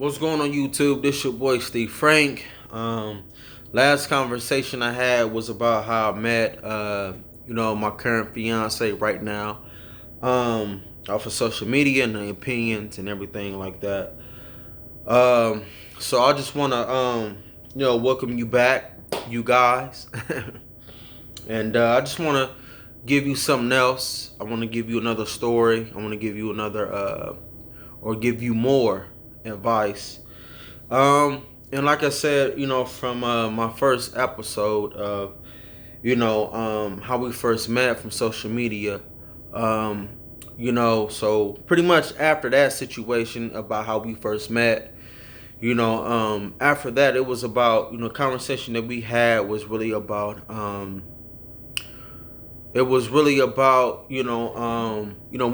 What's going on YouTube? This your boy Steve Frank. Last conversation I had was about how I met my current fiance right now. Off of social media and the opinions and everything like that. So I just wanna welcome you back, you guys. And I just wanna give you something else. I wanna give you another story. I wanna give you another or give you more advice. And like I said, from my first episode of, how we first met from social media, so pretty much after that situation about how we first met, after that, it was about, conversation that we had was really about,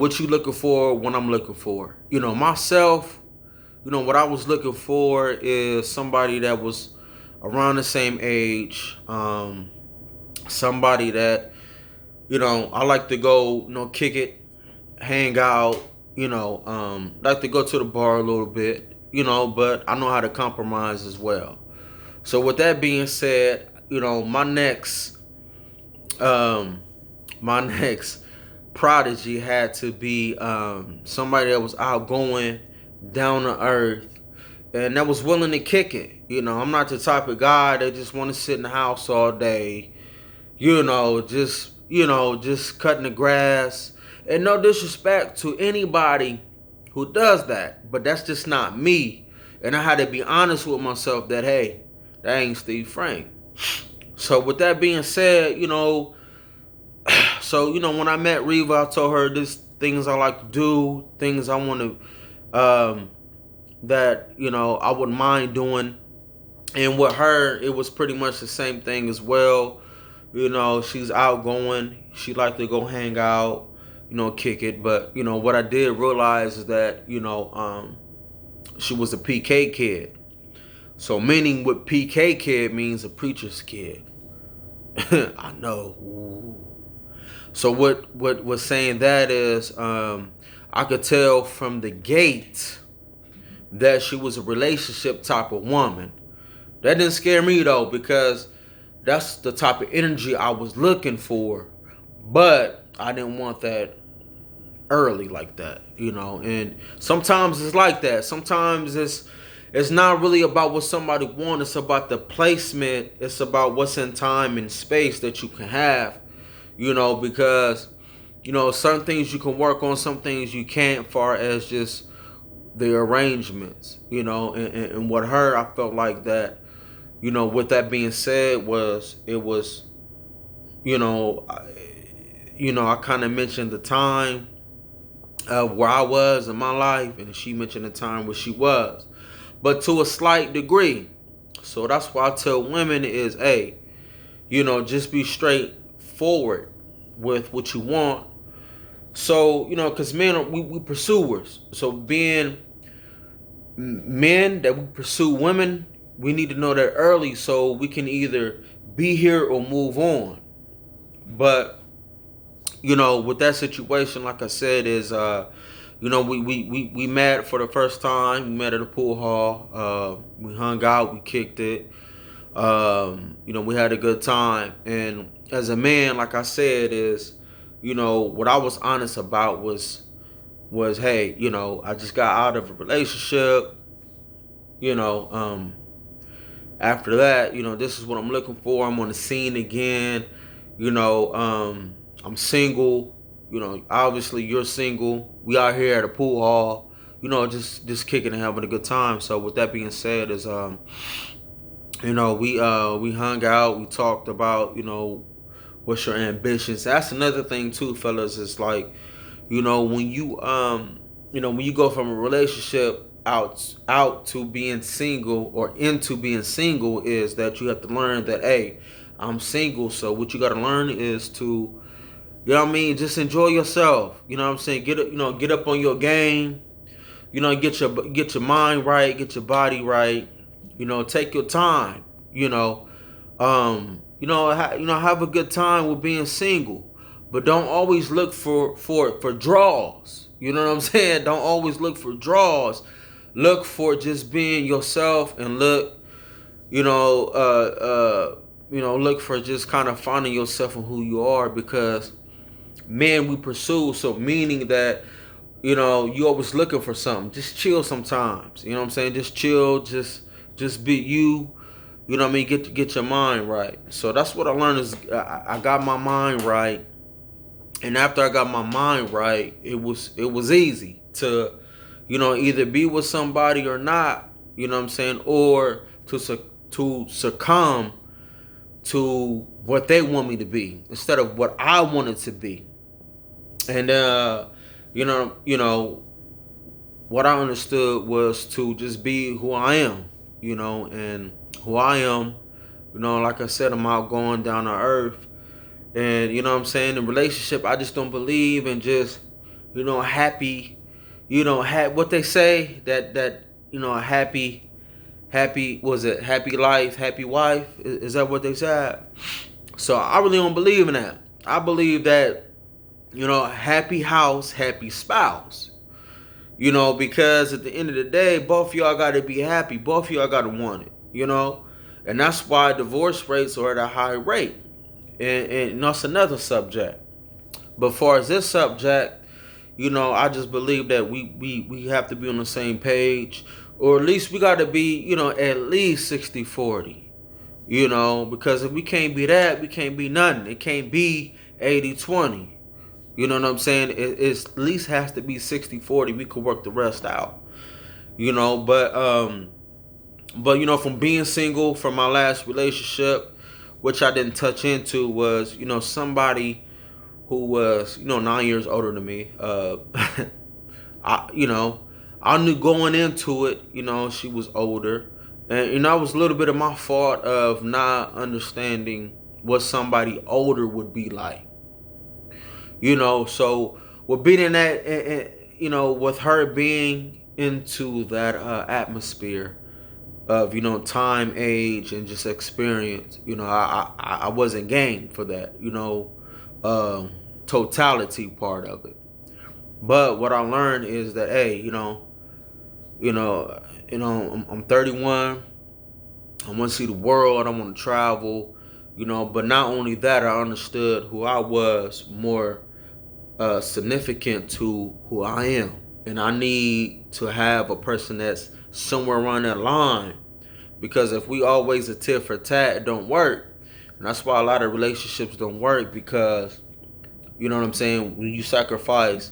what you looking for, what I'm looking for. Myself, what I was looking for is somebody that was around the same age, somebody that, I like to go, kick it, hang out, like to go to the bar a little bit, but I know how to compromise as well. So with that being said, um, my next prodigy had to be somebody that was outgoing, down to earth, and that was willing to kick it. I'm not the type of guy that just want to sit in the house all day, just cutting the grass. And no disrespect to anybody who does that, but that's just not me. And I had to be honest with myself that, hey, that ain't Steve Frank. So with that being said, when I met Reva, I told her this things I like to do, things I want to, that, I wouldn't mind doing. And with her, it was pretty much the same thing as well. She's outgoing. She like to go hang out, kick it. But, what I did realize is that, she was a PK kid. So meaning what PK kid means, a preacher's kid. I know. Ooh. So what was saying that is, I could tell from the gate that she was a relationship type of woman. That didn't scare me though, because that's the type of energy I was looking for. But I didn't want that early like that, And sometimes it's like that. Sometimes it's not really about what somebody wants. It's about the placement. It's about what's in time and space that you can have, because, certain things you can work on, some things you can't, far as just the arrangements, and with her, I felt like that, with that being said, I kind of mentioned the time of where I was in my life, and she mentioned the time where she was, but to a slight degree. So that's why I tell women is, hey, just be straightforward with what you want. So, because men, we pursuers. So being men that we pursue women, we need to know that early so we can either be here or move on. But, with that situation, like I said, is, we met for the first time. We met at a pool hall. We hung out. We kicked it. We had a good time. And as a man, like I said, is, what I was honest about was hey, I just got out of a relationship. After that, this is what I'm looking for. I'm on the scene again. I'm single. Obviously you're single. We out here at a pool hall. Just kicking and having a good time. So with that being said, is we hung out. We talked about what's your ambitions. That's another thing too, fellas. Is like, when you go from a relationship out to being single or into being single, is that you have to learn that, hey, I'm single. So what you got to learn is to, just enjoy yourself. Get up on your game. Get your mind right, get your body right. Take your time. Have a good time with being single, but don't always look for draws. You know what I'm saying? Don't always look for draws. look for just being yourself, and look, you know, look for just kind of finding yourself and who you are, because men we pursue, so meaning that, you always looking for something. Just chill sometimes. You know what I'm saying? Just chill, just be you. You know what I mean? Get your mind right. So that's what I learned is I got my mind right. And after I got my mind right, it was easy to, either be with somebody or not, you know what I'm saying, or to succumb to what they want me to be instead of what I wanted to be. And what I understood was to just be who I am, and who I am, like I said, I'm outgoing, down to earth. And you know what I'm saying, in relationship, I just don't believe in just, happy, what they say, that a happy was it happy life, happy wife? Is that what they said? So I really don't believe in that. I believe that, happy house, happy spouse. Because at the end of the day, both of y'all got to be happy. Both of y'all got to want it, And that's why divorce rates are at a high rate. And that's another subject. But far as this subject, I just believe that we have to be on the same page. Or at least we got to be, at least 60-40. Because if we can't be that, we can't be nothing. It can't be 80-20. You know what I'm saying? It at least has to be 60-40. We could work the rest out. But from being single from my last relationship, which I didn't touch into, was, somebody who was, 9 years older than me. I knew going into it, she was older. And, it was a little bit of my fault of not understanding what somebody older would be like. So with being in that, with her being into that atmosphere of, time, age, and just experience, I wasn't game for that, totality part of it. But what I learned is that, hey, I'm 31. I want to see the world. I want to travel, But not only that, I understood who I was more significant to who I am, and I need to have a person that's somewhere around that line. Because if we always a tit for tat, it don't work, and that's why a lot of relationships don't work. Because you know what I'm saying, when you sacrifice,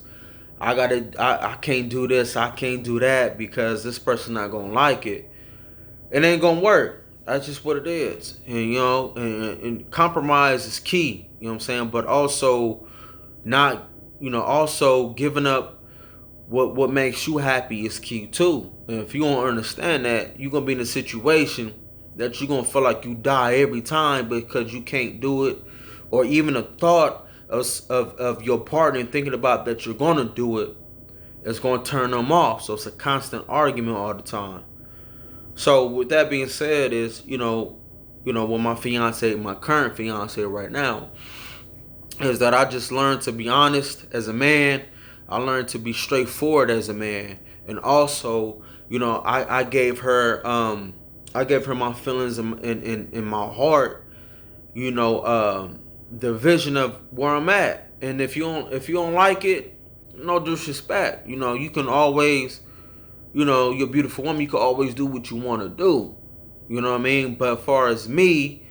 I can't do this, I can't do that because this person not gonna like it. It ain't gonna work. That's just what it is. And and compromise is key. You know what I'm saying, but also not, also giving up what makes you happy is key too. And if you don't understand that, you're gonna be in a situation that you're gonna feel like you die every time because you can't do it, or even a thought of your partner thinking about that you're gonna do it is gonna turn them off. So it's a constant argument all the time. So with that being said, is with my fiance, my current fiance right now, is that I just learned to be honest as a man. I learned to be straightforward as a man, and also, I gave her my feelings in my heart. The vision of where I'm at, and if you don't like it, no disrespect. You can always, you're a beautiful woman. You can always do what you want to do. You know what I mean? But as far as me,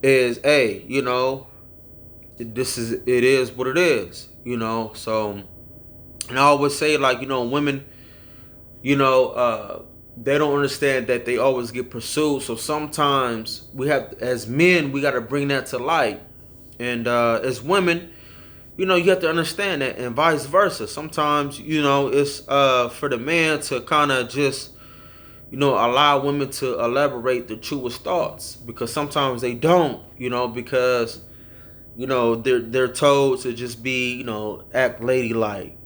is, hey, it is what it is. So, and I always say, like, women, they don't understand that they always get pursued. So sometimes we have, as men, we got to bring that to light. And as women, you have to understand that, and vice versa. Sometimes, it's for the man to kind of just, allow women to elaborate the truest thoughts, because sometimes they don't, because they're told to just be, act ladylike.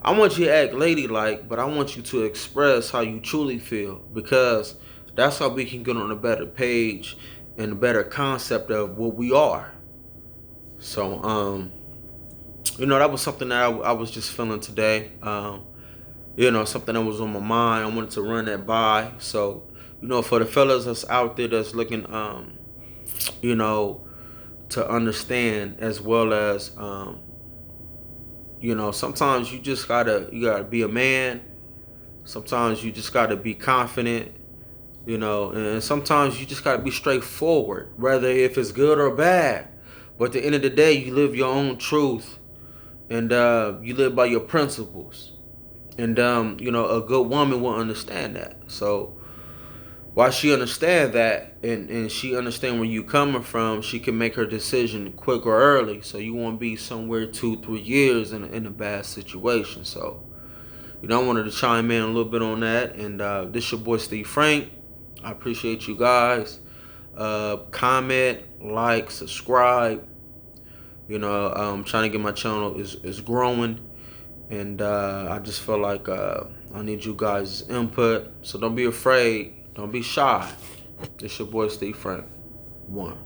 I want you to act ladylike, but I want you to express how you truly feel, because that's how we can get on a better page and a better concept of what we are. So that was something that I was just feeling today. something that was on my mind. I wanted to run that by. So, for the fellas that's out there that's looking, you know, to understand, as well as, sometimes you gotta be a man. Sometimes you just gotta be confident, and sometimes you just gotta be straightforward, whether if it's good or bad. But at the end of the day, you live your own truth, and you live by your principles. And a good woman will understand that. So while she understand that, and she understand where you coming from, she can make her decision quick or early. So you won't be somewhere 2-3 years in a bad situation. So I wanted to chime in a little bit on that. And this your boy Steve Frank. I appreciate you guys. Comment, like, subscribe. I'm trying to get my channel is growing, and I just feel like I need you guys' input. So don't be afraid. Don't be shy. It's your boy Steve Frank. One.